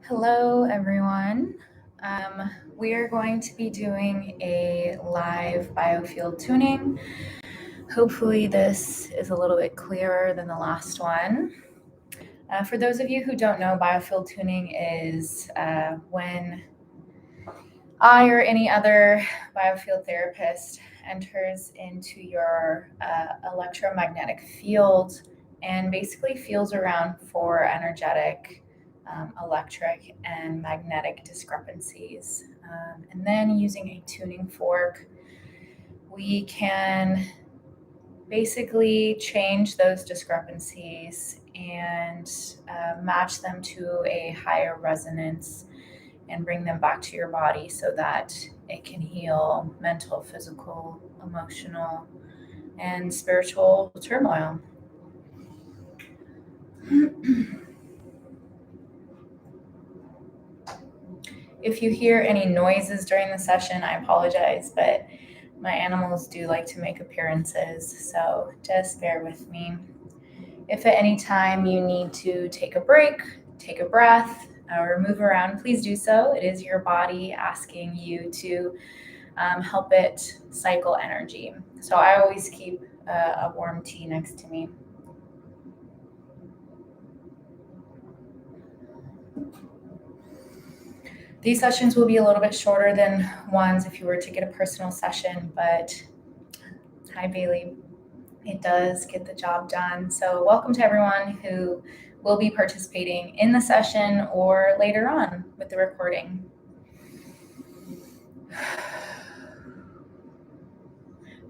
Hello, everyone. We are going to be doing a live biofield tuning. Hopefully, this is a little bit clearer than the last one. For those of you who don't know, biofield tuning is when I or any other biofield therapist enters into your electromagnetic field and basically feels around for energetic, electric, and magnetic discrepancies. And then using a tuning fork, we can basically change those discrepancies and match them to a higher resonance and bring them back to your body so that it can heal mental, physical, emotional, and spiritual turmoil. If you hear any noises during the session, I apologize, but my animals do like to make appearances, so just bear with me. If at any time you need to take a break, take a breath, or move around, please do so. It is your body asking you to help it cycle energy. So I always keep a warm tea next to me. These sessions will be a little bit shorter than ones if you were to get a personal session, but hi Bailey, it does get the job done. So welcome to everyone who will be participating in the session or later on with the recording.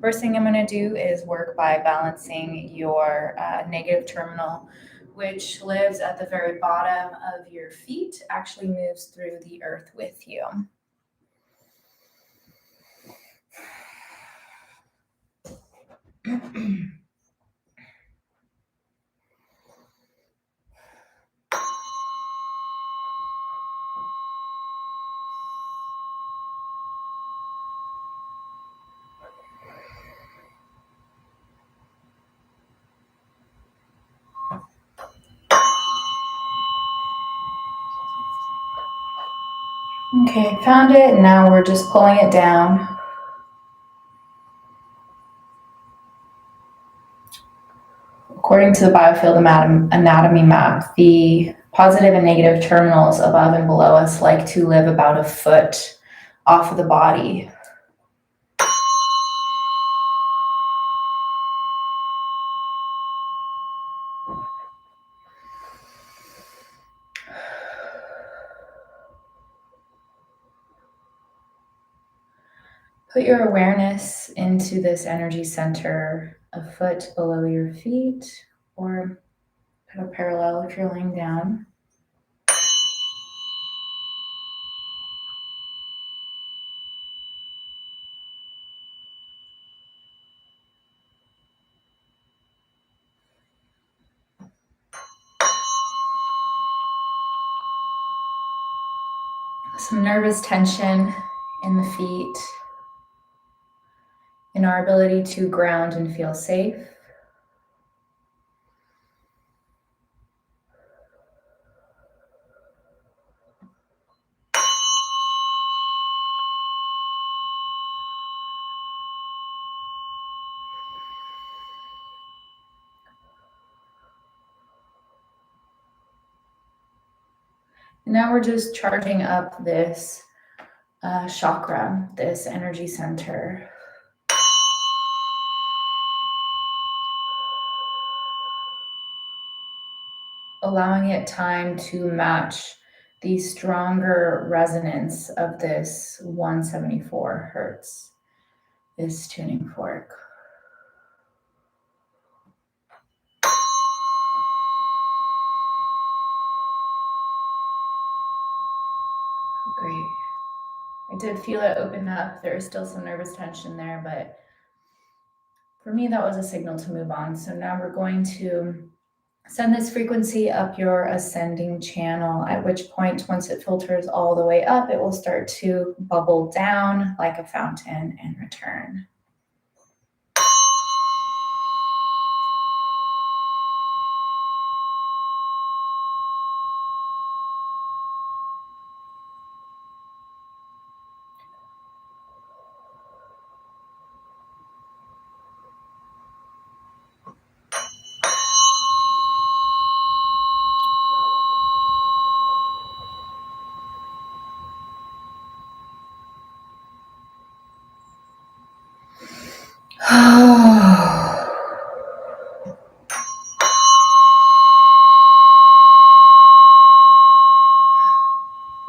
First thing I'm going to do is work by balancing your negative terminal, which lives at the very bottom of your feet, actually moves through the earth with you. Okay, found it. Now we're just pulling it down. According to the BioField anatomy map, the positive and negative terminals above and below us like to live about a foot off of the body. Put your awareness into this energy center a foot below your feet, or kind of parallel if you're laying down. Some nervous tension in the feet, in our ability to ground and feel safe. And now we're just charging up this chakra, this energy center. Allowing it time to match the stronger resonance of this 174 hertz, this tuning fork. Great. I did feel it open up. There is still some nervous tension there, but for me, that was a signal to move on. So now we're going to send this frequency up your ascending channel, at which point, once it filters all the way up, it will start to bubble down like a fountain and return.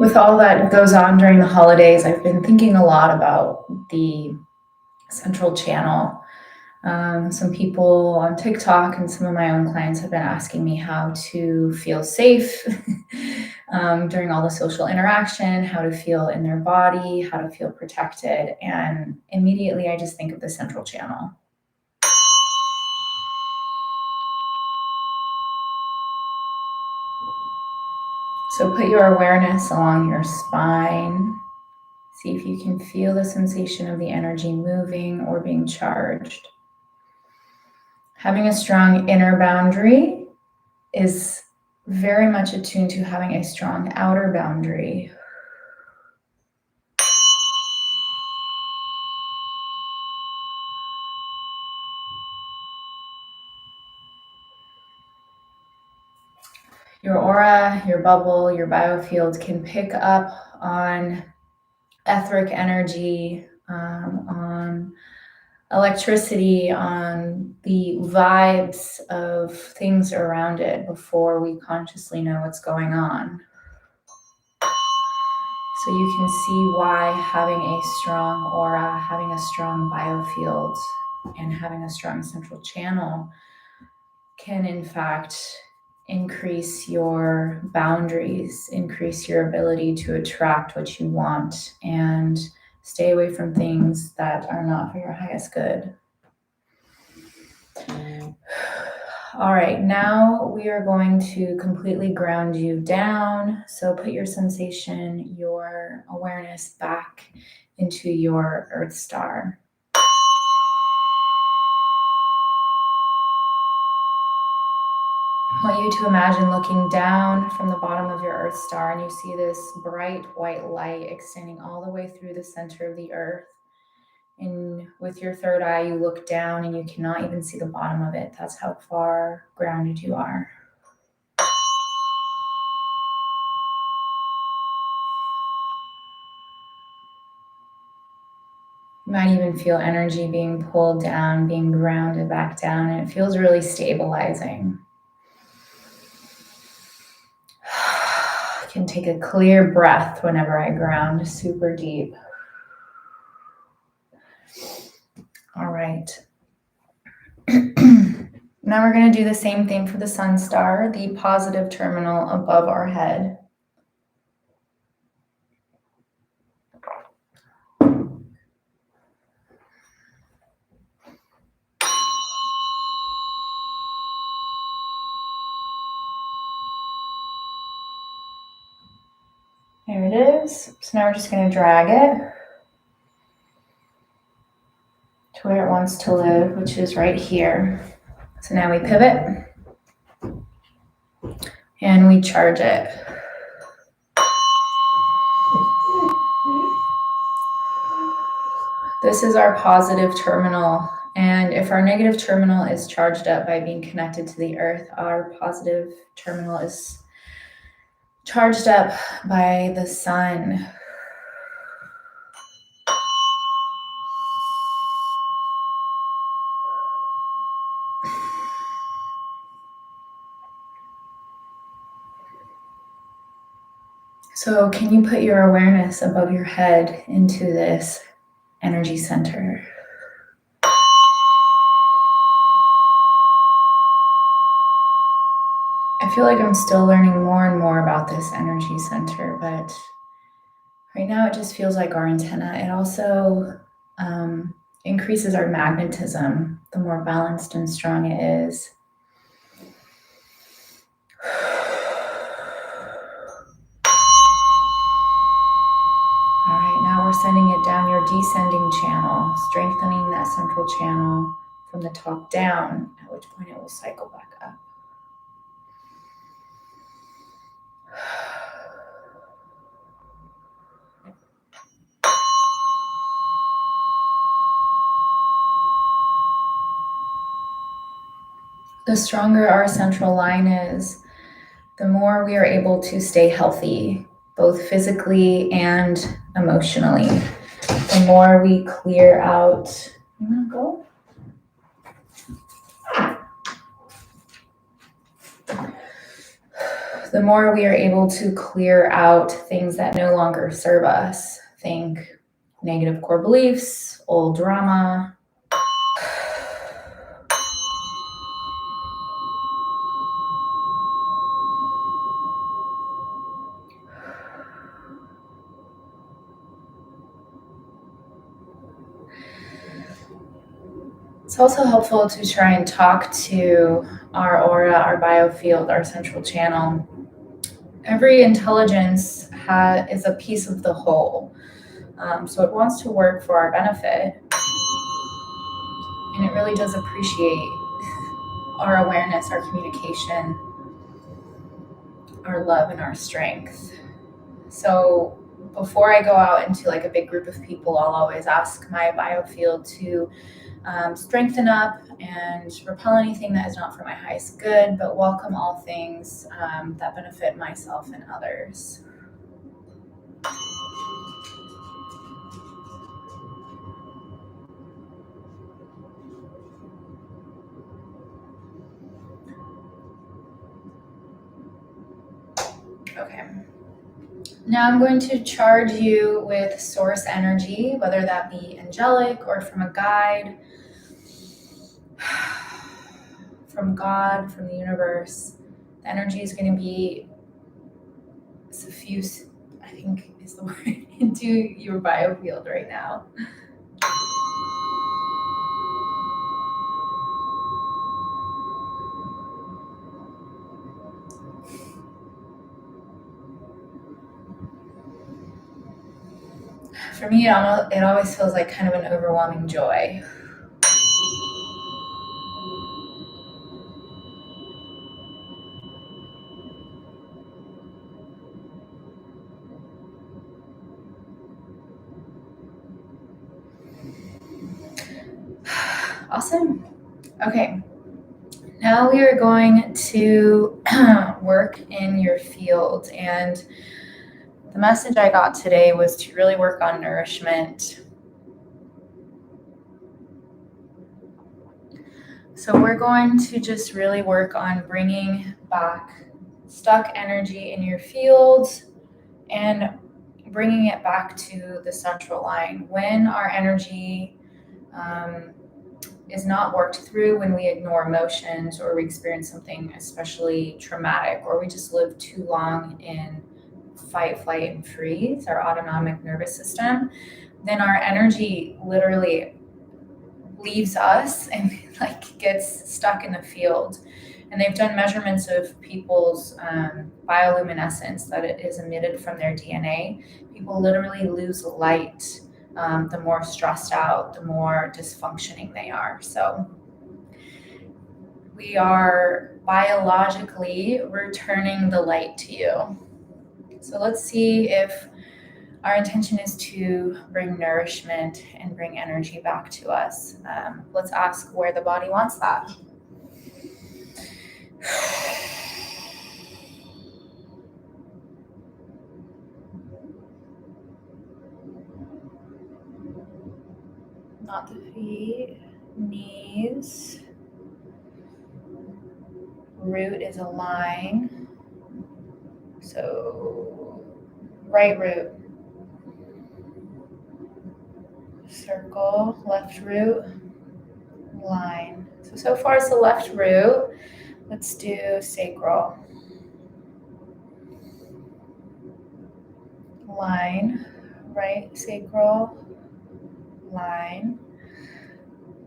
With all that goes on during the holidays, I've been thinking a lot about the central channel. Some people on TikTok and some of my own clients have been asking me how to feel safe during all the social interaction, how to feel in their body, how to feel protected. And immediately I just think of the central channel. So put your awareness along your spine. See if you can feel the sensation of the energy moving or being charged. Having a strong inner boundary is very much attuned to having a strong outer boundary. Your aura, your bubble, your biofield can pick up on etheric energy, on electricity, on the vibes of things around it before we consciously know what's going on. So you can see why having a strong aura, having a strong biofield, and having a strong central channel can in fact increase your boundaries, increase your ability to attract what you want, and stay away from things that are not for your highest good. All right, now we are going to completely ground you down. So put your sensation, your awareness back into your Earth star. I want you to imagine looking down from the bottom of your Earth star, and you see this bright white light extending all the way through the center of the Earth. And with your third eye, you look down and you cannot even see the bottom of it. That's how far grounded you are. You might even feel energy being pulled down, being grounded back down, and it feels really stabilizing. I can take a clear breath whenever I ground super deep. All right. Now we're going to do the same thing for the sun star, the positive terminal above our head. There it is. So now we're just going to drag it to where it wants to live, which is right here. So now we pivot and we charge it. This is our positive terminal. And if our negative terminal is charged up by being connected to the earth, our positive terminal is charged up by the sun. So can you put your awareness above your head into this energy center? I feel like I'm still learning more and more about this energy center, but right now it just feels like our antenna. It also increases our magnetism the more balanced and strong it is. All right, now we're sending it down your descending channel, strengthening that central channel from the top down, at which point it will cycle back up. The stronger our central line is, the more we are able to stay healthy, both physically and emotionally. The more we clear out, you wanna go? the more we are able to clear out things that no longer serve us. Think negative core beliefs, old drama. It's also helpful to try and talk to our aura, our biofield, our central channel. Every intelligence is a piece of the whole. So it wants to work for our benefit. And it really does appreciate our awareness, our communication, our love, and our strength. So before I go out into like a big group of people, I'll always ask my biofield to strengthen up and repel anything that is not for my highest good, but welcome all things that benefit myself and others. Okay. Now I'm going to charge you with source energy, whether that be angelic or from a guide, from God, from the universe. The energy is going to be suffused, I think is the word, into your biofield right now. For me, it always feels like kind of an overwhelming joy. Awesome. Okay. Now we are going to work in your field. And the message I got today was to really work on nourishment. So we're going to just really work on bringing back stuck energy in your field and bringing it back to the central line. When our energy is not worked through, when we ignore emotions or we experience something especially traumatic, or we just live too long in fight, flight, and freeze, our autonomic nervous system, then our energy literally leaves us and like gets stuck in the field. And they've done measurements of people's bioluminescence that it is emitted from their DNA. People literally lose light the more stressed out, the more dysfunctioning they are. So we are biologically returning the light to you. So let's see if our intention is to bring nourishment and bring energy back to us. Let's ask where the body wants that. Not the feet, knees. Root is a line. So right root. Circle, left root, line. So far it's the left root. Let's do sacral. Line, right sacral, line,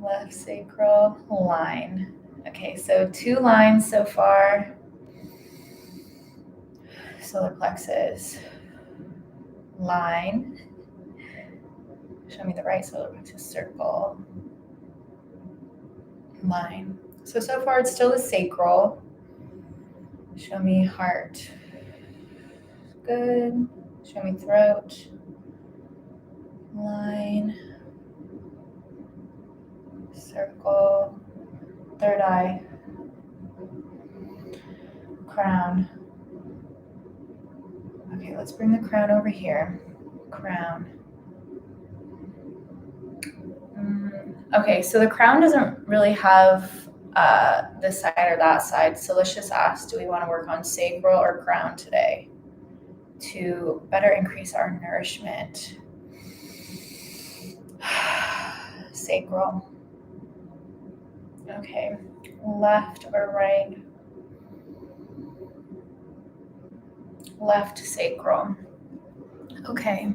left sacral, line. Okay, so 2 lines so far. Solar plexus, line. Show me the right solar plexus, circle, line. So far it's still the sacral. Show me heart. Good. Show me throat, line, circle, third eye, crown. Okay, let's bring the crown over here. Crown. Okay, so the crown doesn't really have this side or that side. So let's just ask, do we want to work on sacral or crown today to better increase our nourishment? Sacral. Okay, left or right? Left sacral. Okay.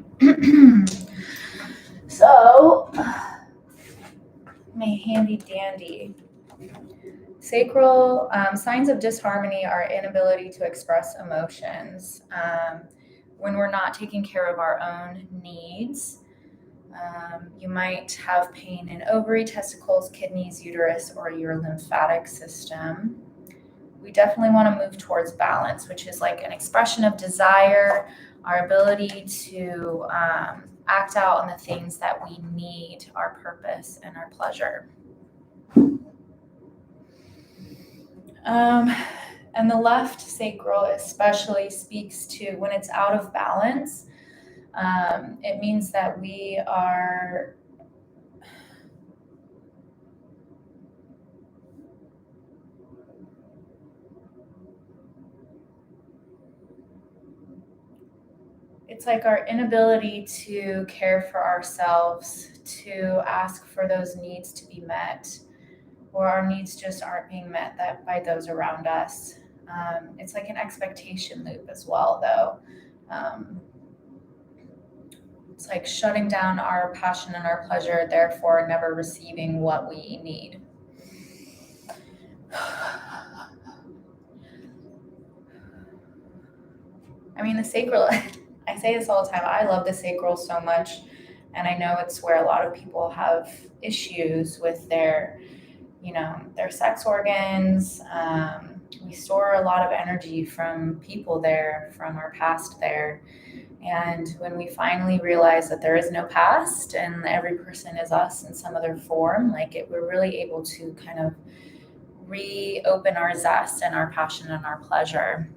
So, my handy dandy. Sacral signs of disharmony are inability to express emotions. When we're not taking care of our own needs, you might have pain in ovary, testicles, kidneys, uterus, or your lymphatic system. We definitely want to move towards balance, which is like an expression of desire, our ability to act out on the things that we need, our purpose and our pleasure. And the left sacral especially speaks to when it's out of balance. It means that we are it's like our inability to care for ourselves, to ask for those needs to be met, or our needs just aren't being met by those around us. It's like an expectation loop as well, though. It's like shutting down our passion and our pleasure, therefore never receiving what we need. I mean, the sacral, I say this all the time, I love the sacral so much. And I know it's where a lot of people have issues with their sex organs. We store a lot of energy from people there, from our past there. And when we finally realize that there is no past and every person is us in some other form, we're really able to kind of reopen our zest and our passion and our pleasure.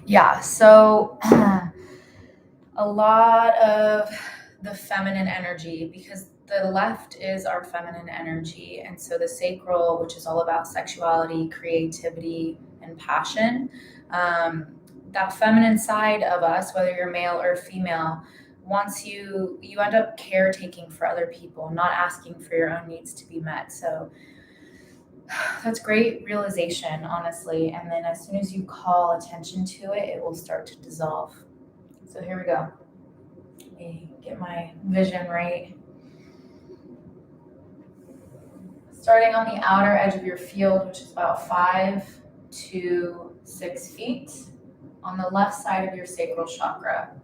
Yeah, so a lot of the feminine energy, because the left is our feminine energy, and so the sacral, which is all about sexuality, creativity, and passion, that feminine side of us, whether you're male or female, wants you end up caretaking for other people, not asking for your own needs to be met. So that's great realization, honestly. And then as soon as you call attention to it, it will start to dissolve. So here we go. Let me get my vision right. Starting on the outer edge of your field, which is about 5 to 6 feet, on the left side of your sacral chakra.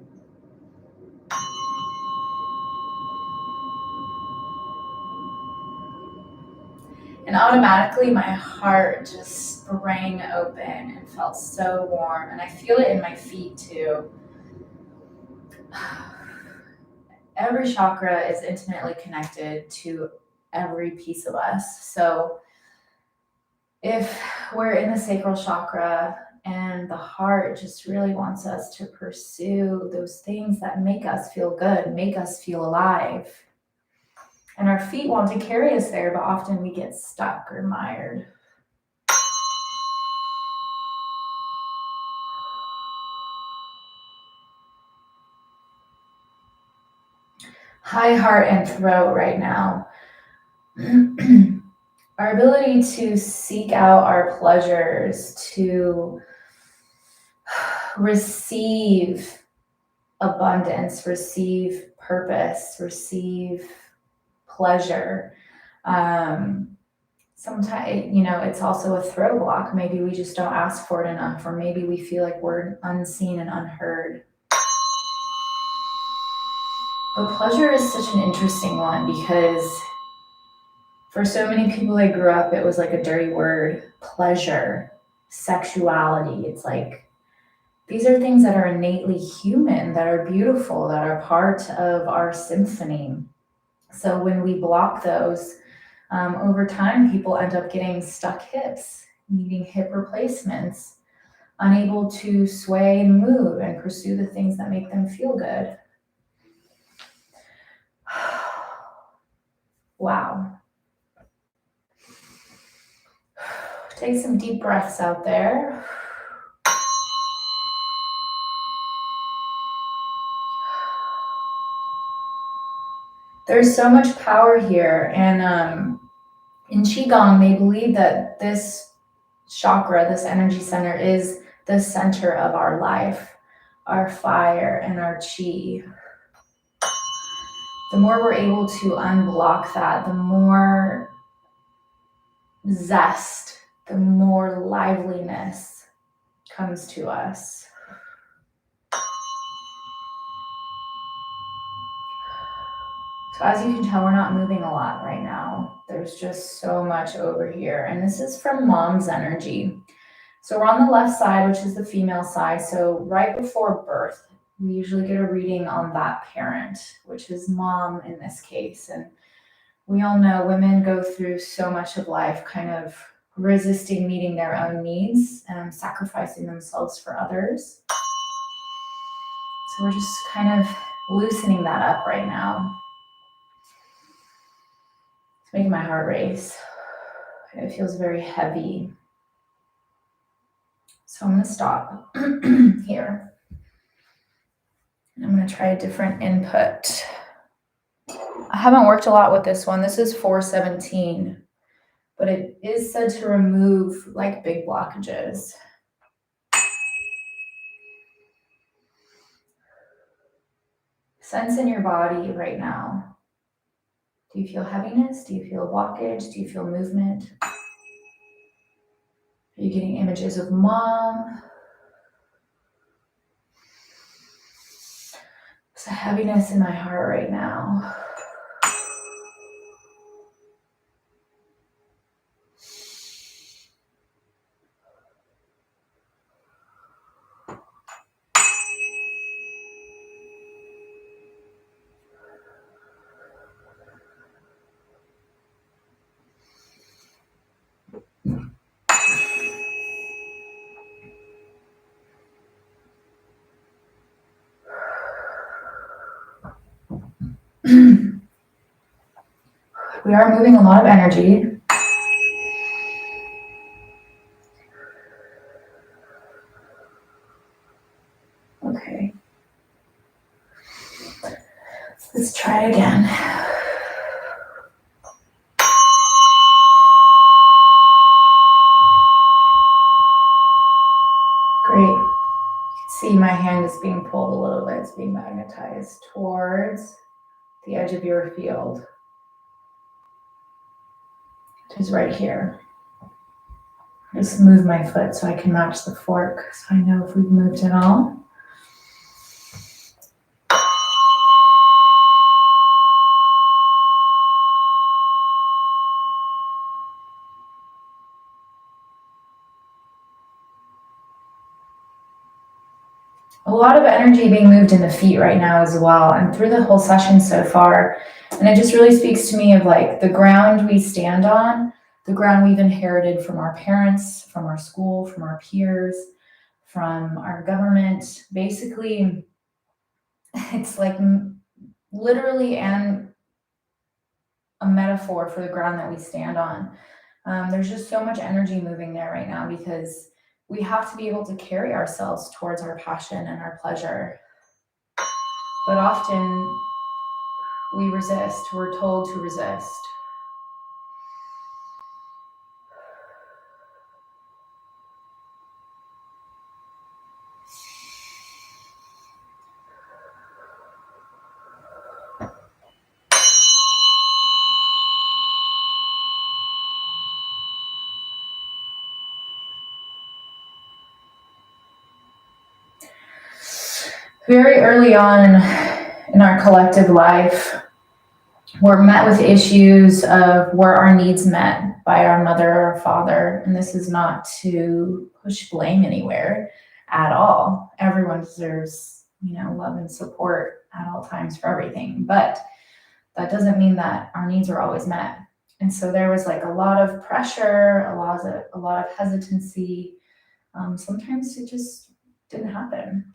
And automatically my heart just sprang open and felt so warm. And I feel it in my feet too. Every chakra is intimately connected to every piece of us. So if we're in the sacral chakra and the heart just really wants us to pursue those things that make us feel good, make us feel alive, and our feet want to carry us there, but often we get stuck or mired. High heart and throat right now. Our ability to seek out our pleasures, to receive abundance, receive purpose, receive pleasure. Sometimes, it's also a throat block. Maybe we just don't ask for it enough, or maybe we feel like we're unseen and unheard. But pleasure is such an interesting one because for so many people that grew up, it was like a dirty word. Pleasure, sexuality. It's like, these are things that are innately human, that are beautiful, that are part of our symphony. So when we block those, over time, people end up getting stuck hips, needing hip replacements, unable to sway and move and pursue the things that make them feel good. Wow. Take some deep breaths out there. There's so much power here, and in Qigong, they believe that this chakra, this energy center, is the center of our life, our fire, and our qi. The more we're able to unblock that, the more zest, the more liveliness comes to us. So as you can tell, we're not moving a lot right now. There's just so much over here. And this is from mom's energy. So we're on the left side, which is the female side. So right before birth, we usually get a reading on that parent, which is mom in this case. And we all know women go through so much of life kind of resisting meeting their own needs and sacrificing themselves for others. So we're just kind of loosening that up right now. It's making my heart race. It feels very heavy. So I'm going to stop here. And I'm going to try a different input. I haven't worked a lot with this one. This is 417, but it is said to remove like big blockages. Sense in your body right now. Do you feel heaviness? Do you feel blockage? Do you feel movement? Are you getting images of mom? There's a heaviness in my heart right now. We are moving a lot of energy. Okay. Let's try it again. Great. You can see my hand is being pulled a little bit. It's being magnetized towards the edge of your field, which is right here. Just move my foot so I can match the fork so I know if we've moved at all. A lot of energy being moved in the feet right now as well, and through the whole session so far. And it just really speaks to me of like the ground we stand on, the ground we've inherited from our parents, from our school, from our peers, from our government. Basically, it's like literally and a metaphor for the ground that we stand on. There's just so much energy moving there right now because we have to be able to carry ourselves towards our passion and our pleasure. But often we resist, we're told to resist. Very early on in our collective life, we're met with issues of were our needs met by our mother or father. And this is not to push blame anywhere at all. Everyone deserves, love and support at all times for everything. But that doesn't mean that our needs are always met. And so there was like a lot of pressure, a lot of hesitancy. Sometimes it just didn't happen.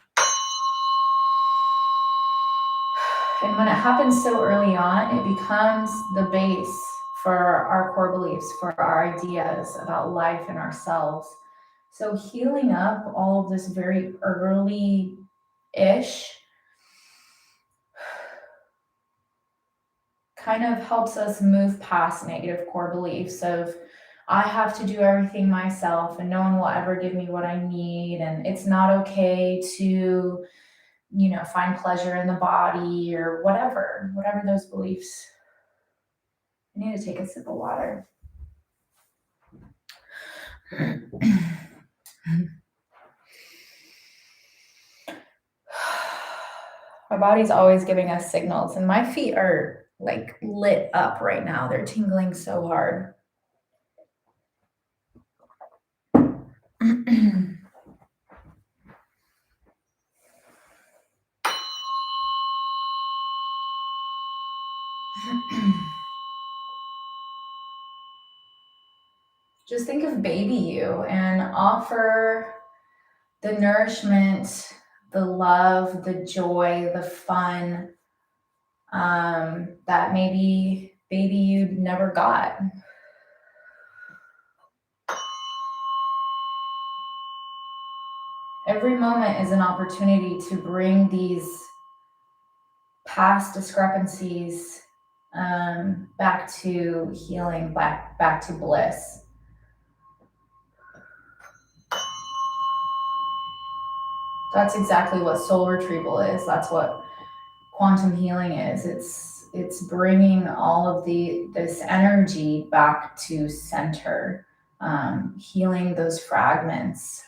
And when it happens so early on, it becomes the base for our core beliefs, for our ideas about life and ourselves. So healing up all of this very early-ish kind of helps us move past negative core beliefs of I have to do everything myself and no one will ever give me what I need, and it's not okay to, find pleasure in the body or whatever those beliefs. I need to take a sip of water. Our body's always giving us signals, and my feet are like lit up right now. They're tingling so hard. Just think of baby you and offer the nourishment, the love, the joy, the fun that maybe baby you never got. Every moment is an opportunity to bring these past discrepancies back to healing, back to bliss. That's exactly what soul retrieval is. That's what quantum healing is. It's bringing all of this energy back to center, healing those fragments.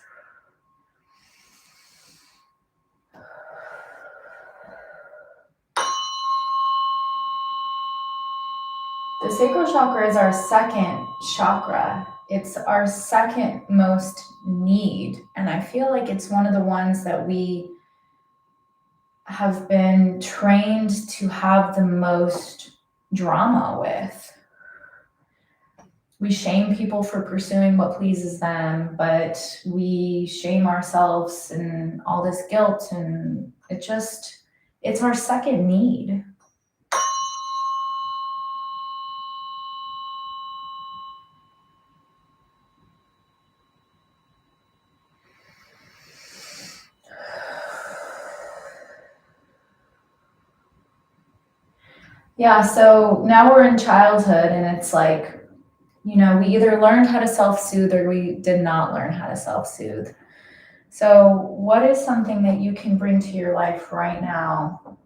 The sacral chakra is our second chakra. It's our second most need. And I feel like it's one of the ones that we have been trained to have the most drama with. We shame people for pursuing what pleases them, but we shame ourselves and all this guilt, and it's our second need. Yeah, so now we're in childhood, and it's like, we either learned how to self-soothe or we did not learn how to self-soothe. So what is something that you can bring to your life right now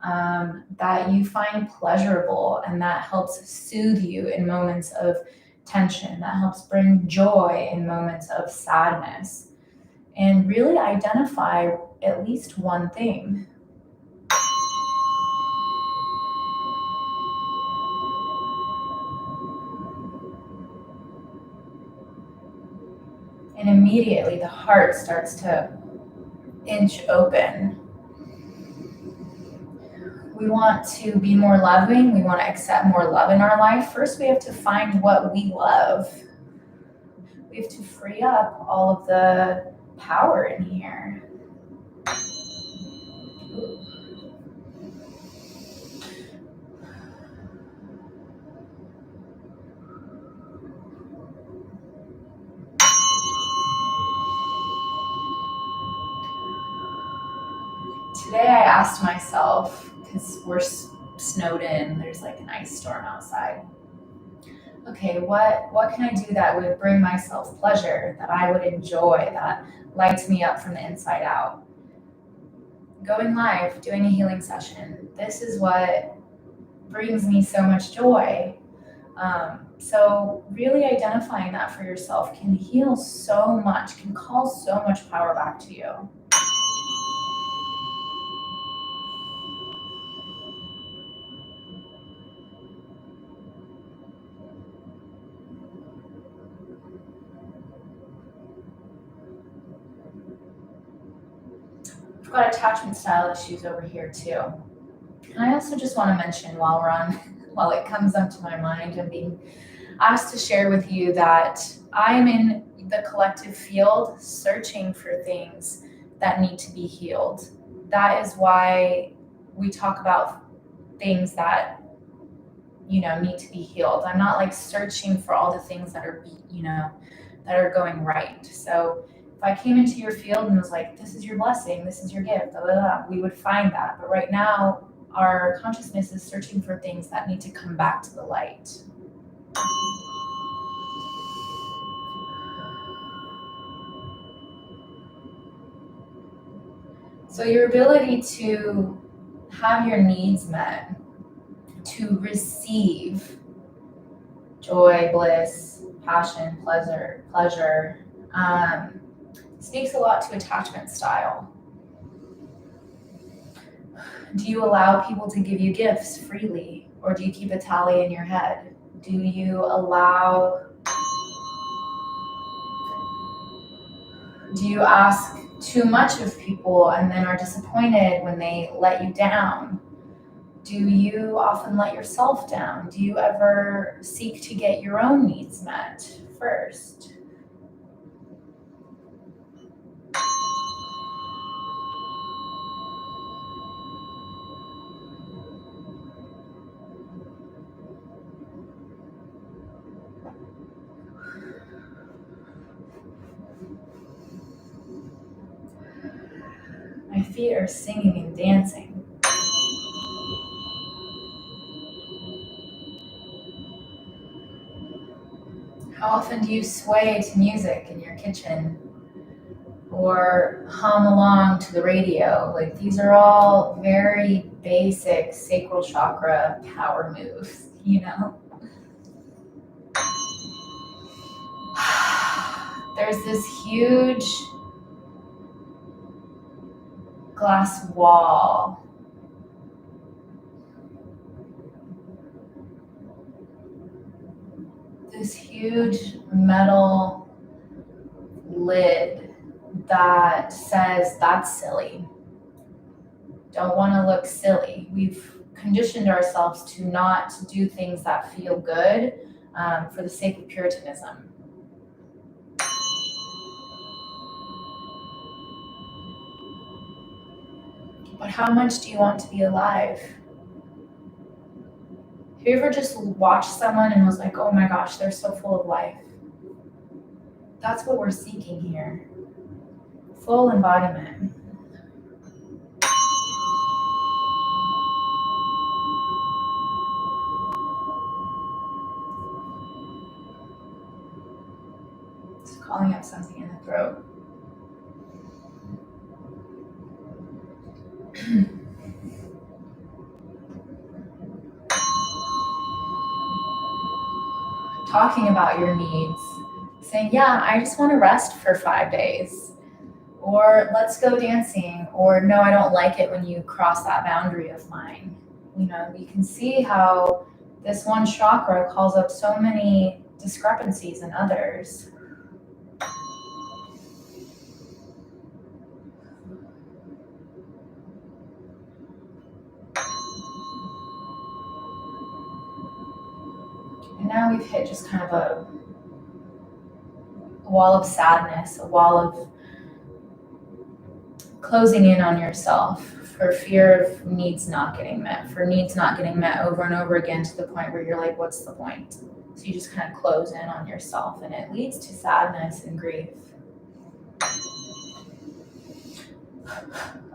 that you find pleasurable and that helps soothe you in moments of tension, that helps bring joy in moments of sadness? And really identify at least one thing. And immediately the heart starts to inch open. We want to be more loving. We want to accept more love in our life. First, we have to find what we love. We have to free up all of the power in here. Today I asked myself, because we're snowed in, there's like an ice storm outside. Okay, what can I do that would bring myself pleasure, that I would enjoy, that lights me up from the inside out? Going live, doing a healing session, this is what brings me so much joy. So really identifying that for yourself can heal so much, can call so much power back to you. We've got attachment style issues over here too. And I also just want to mention while it comes up to my mind, I'm being asked to share with you that I'm in the collective field searching for things that need to be healed. That is why we talk about things that, need to be healed. I'm not like searching for all the things that are, that are going right. So if I came into your field and was like, this is your blessing, this is your gift, blah, blah, blah, we would find that. But right now, our consciousness is searching for things that need to come back to the light. So your ability to have your needs met, to receive joy, bliss, passion, pleasure, speaks a lot to attachment style. Do you allow people to give you gifts freely, or do you keep a tally in your head? Do you ask too much of people and then are disappointed when they let you down? Do you often let yourself down? Do you ever seek to get your own needs met first? My feet are singing and dancing. How often do you sway to music in your kitchen or hum along to the radio? Like, these are all very basic sacral chakra power moves, There's this huge glass wall. This huge metal lid that says, that's silly. Don't want to look silly. We've conditioned ourselves to not do things that feel good for the sake of Puritanism. But how much do you want to be alive? Have you ever just watched someone and was like, oh my gosh, they're so full of life? That's what we're seeking here. Full embodiment. It's calling up something in the throat. Talking about your needs, saying, yeah, I just want to rest for 5 days, or let's go dancing, or no, I don't like it when you cross that boundary of mine. You can see how this one chakra calls up so many discrepancies in others. And now we've hit just kind of a wall of sadness, a wall of closing in on yourself for fear of needs not getting met, over and over again, to the point where you're like, what's the point? So you just kind of close in on yourself, and it leads to sadness and grief.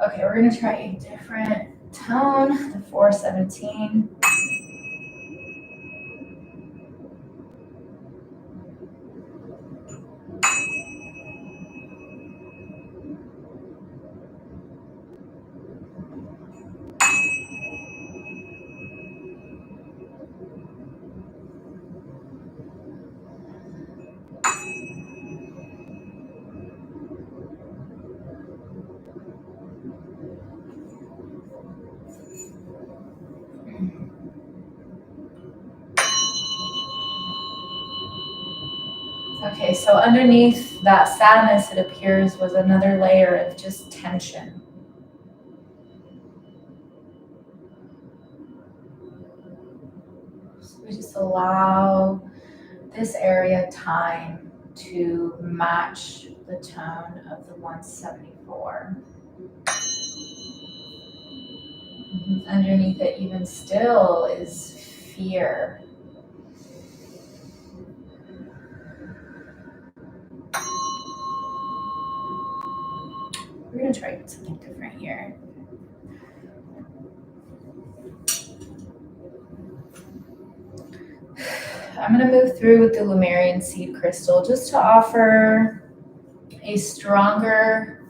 Okay, we're going to try a different tone, the 417. Okay, so underneath that sadness, it appears, was another layer of just tension. So we just allow this area of time to match the tone of the 174. Underneath it, even still, is fear. We're going to try something different here. I'm going to move through with the Lumerian seed crystal just to offer a stronger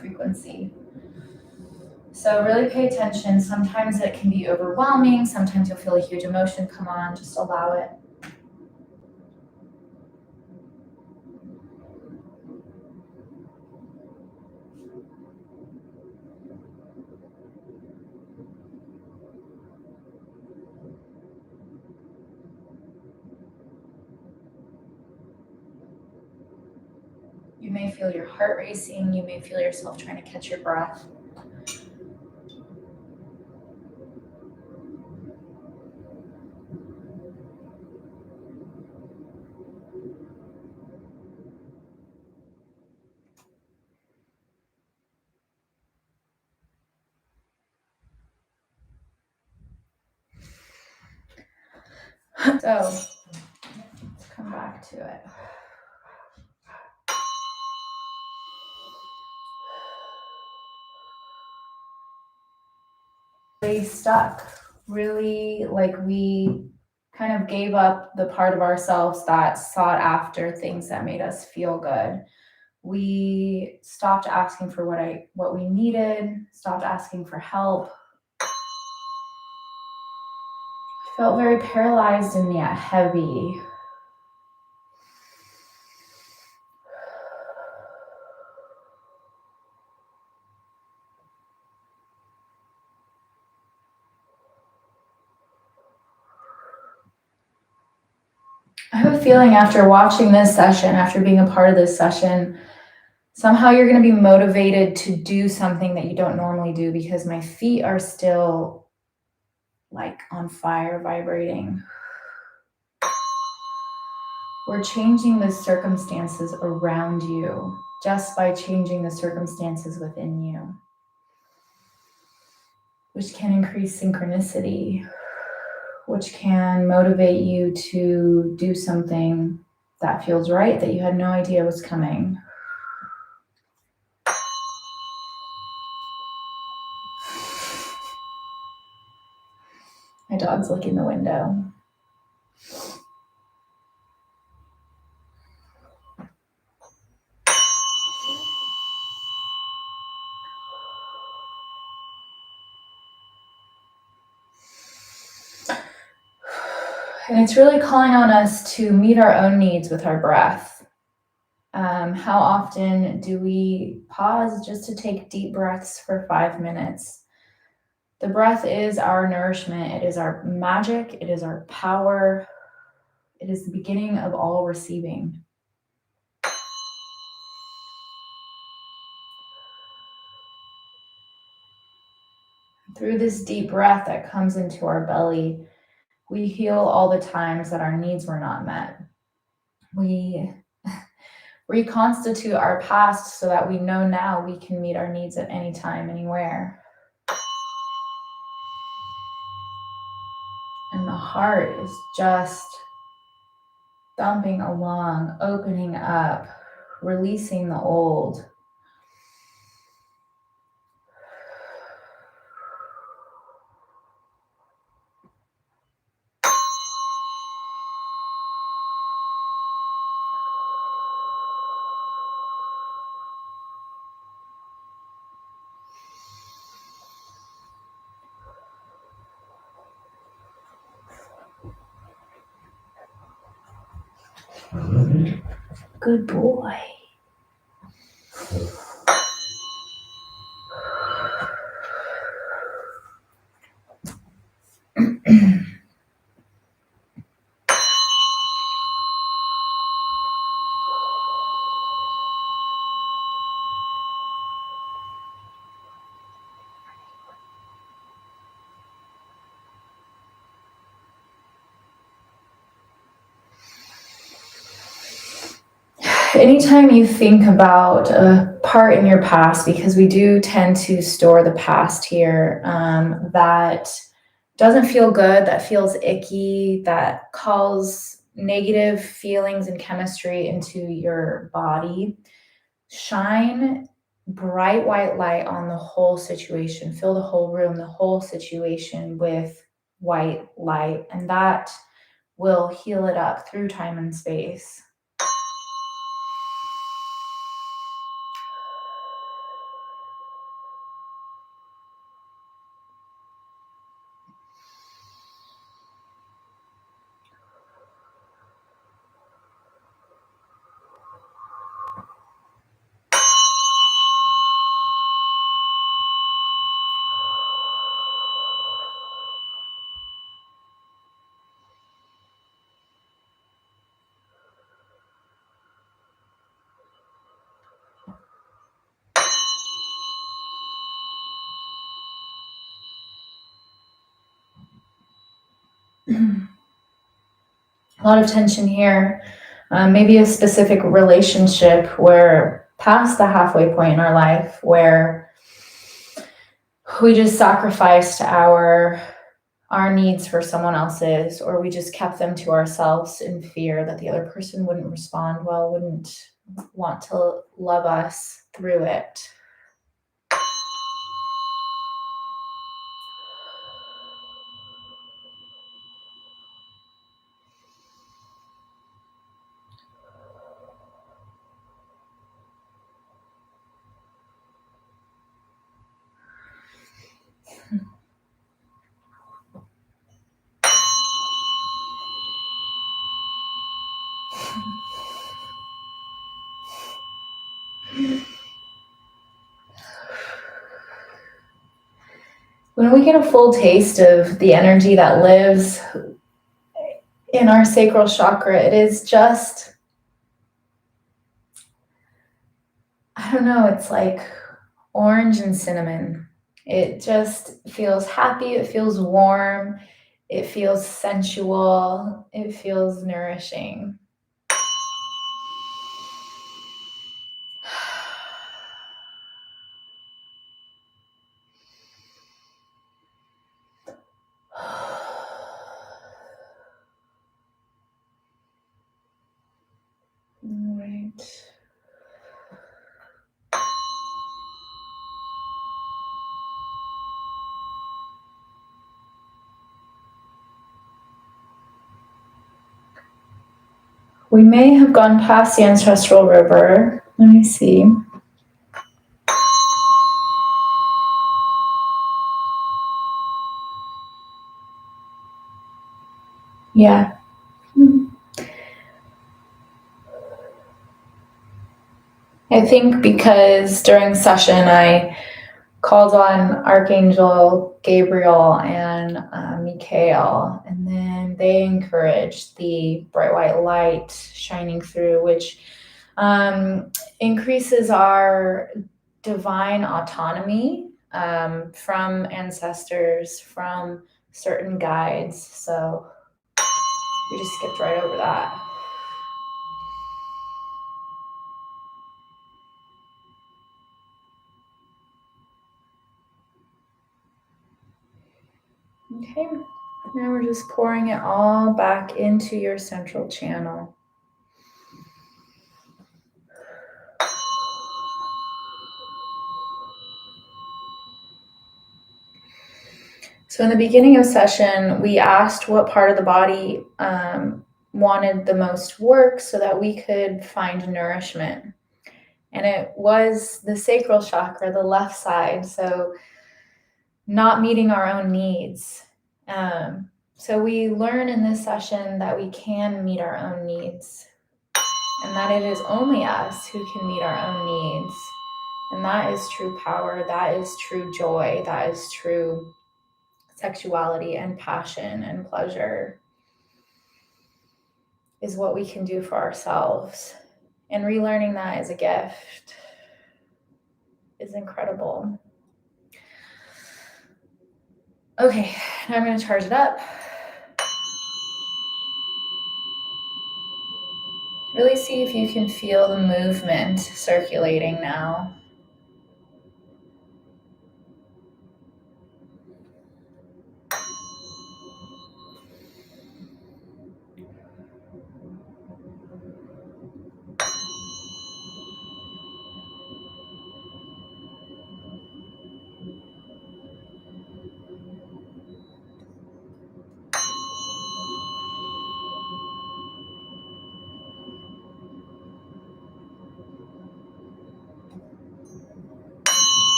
frequency. So really pay attention. Sometimes it can be overwhelming. Sometimes you'll feel a huge emotion come on. Just allow it. You may feel your heart racing. You may feel yourself trying to catch your breath. So let's come back to it. Really stuck, really like we kind of gave up the part of ourselves that sought after things that made us feel good. We stopped asking for what we needed, stopped asking for help. Felt very paralyzed and yet heavy. I have a feeling after watching this session, after being a part of this session, somehow you're going to be motivated to do something that you don't normally do, because my feet are still like on fire, vibrating. We're changing the circumstances around you just by changing the circumstances within you, which can increase synchronicity, which can motivate you to do something that feels right, that you had no idea was coming. My dog's licking the window. And it's really calling on us to meet our own needs with our breath. How often do we pause just to take deep breaths for 5 minutes? The breath is our nourishment. It is our magic. It is our power. It is the beginning of all receiving. Through this deep breath that comes into our belly, we heal all the times that our needs were not met. We reconstitute our past so that we know now we can meet our needs at any time, anywhere. And the heart is just thumping along, opening up, releasing the old. Good boy. anytime you think about a part in your past, because we do tend to store the past here, that doesn't feel good, that feels icky, that calls negative feelings and chemistry into your body, shine bright white light on the whole situation. Fill the whole room, the whole situation with white light, and that will heal it up through time and space. A lot of tension here. Maybe a specific relationship where past the halfway point in our life where we just sacrificed our needs for someone else's, or we just kept them to ourselves in fear that the other person wouldn't respond well, wouldn't want to love us through it. When we get a full taste of the energy that lives in our sacral chakra, it is just, I don't know, it's like orange and cinnamon. It just feels happy, it feels warm, it feels sensual, it feels nourishing. All right. We may have gone past the ancestral river. Let me see. Yeah. I think because during session I called on Archangel Gabriel and Michael, and then they encouraged the bright white light shining through, which increases our divine autonomy from ancestors, from certain guides. So we just skipped right over that. Okay, now we're just pouring it all back into your central channel. So in the beginning of session, we asked what part of the body wanted the most work so that we could find nourishment. And it was the sacral chakra, the left side. So not meeting our own needs. So we learn in this session that we can meet our own needs, and that it is only us who can meet our own needs. And that is true power. That is true joy. That is true sexuality and passion and pleasure, is what we can do for ourselves. And relearning that as a gift is incredible. Okay, now I'm going to charge it up. Really see if you can feel the movement circulating now.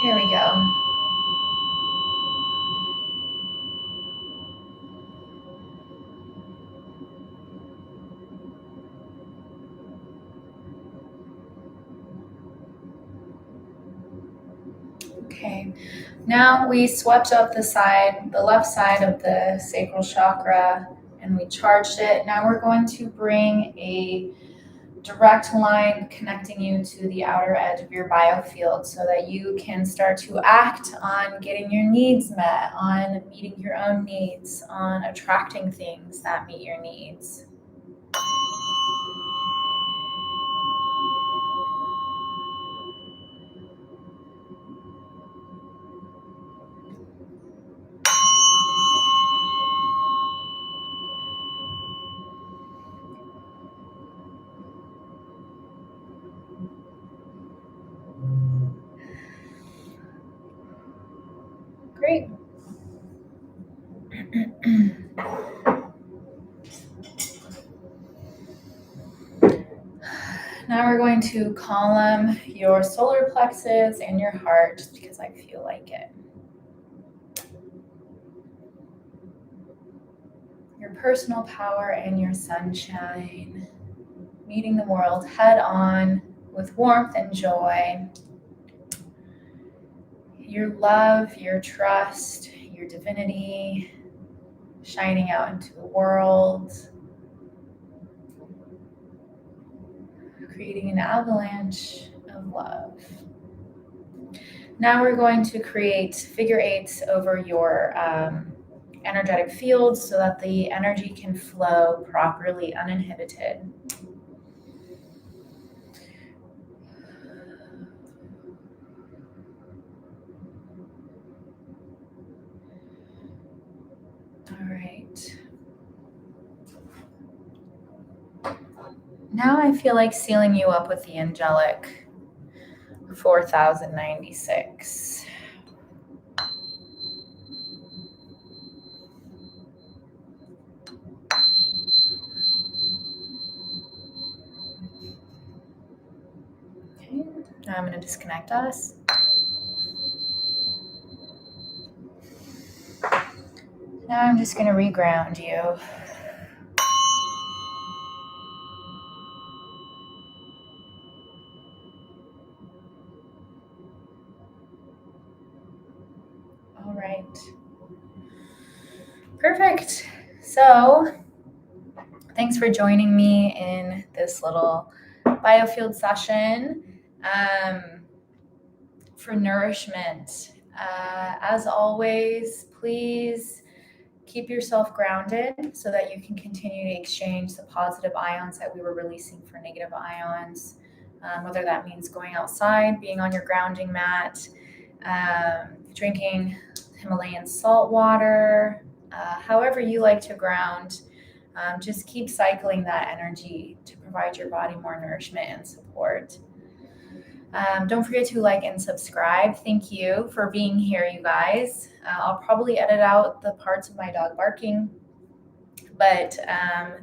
Here we go. Okay, now we swept up the left side of the sacral chakra, and we charged it. Now we're going to bring a direct line connecting you to the outer edge of your biofield so that you can start to act on getting your needs met, on meeting your own needs, on attracting things that meet your needs. Great. Now we're going to column your solar plexus and your heart just because I feel like it. Your personal power and your sunshine, meeting the world head on with warmth and joy. Your love, your trust, your divinity shining out into the world, creating an avalanche of love. Now we're going to create figure eights over your energetic fields so that the energy can flow properly, uninhibited. All right. Now I feel like sealing you up with the angelic 4096. Okay, now I'm going to disconnect us. Now I'm just going to reground you. All right. Perfect. So thanks for joining me in this little biofield session for nourishment. As always, please keep yourself grounded so that you can continue to exchange the positive ions that we were releasing for negative ions, whether that means going outside, being on your grounding mat, drinking Himalayan salt water, however you like to ground. Just keep cycling that energy to provide your body more nourishment and support. Don't forget to like and subscribe. Thank you for being here, you guys. I'll probably edit out the parts of my dog barking, but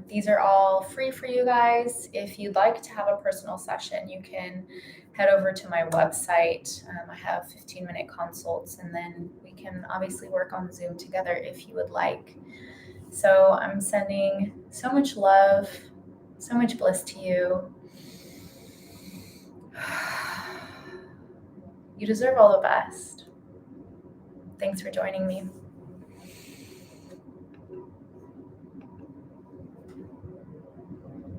these are all free for you guys. If you'd like to have a personal session, you can head over to my website. I have 15-minute consults, and then we can obviously work on Zoom together if you would like. So I'm sending so much love, so much bliss to you. You deserve all the best. Thanks for joining me.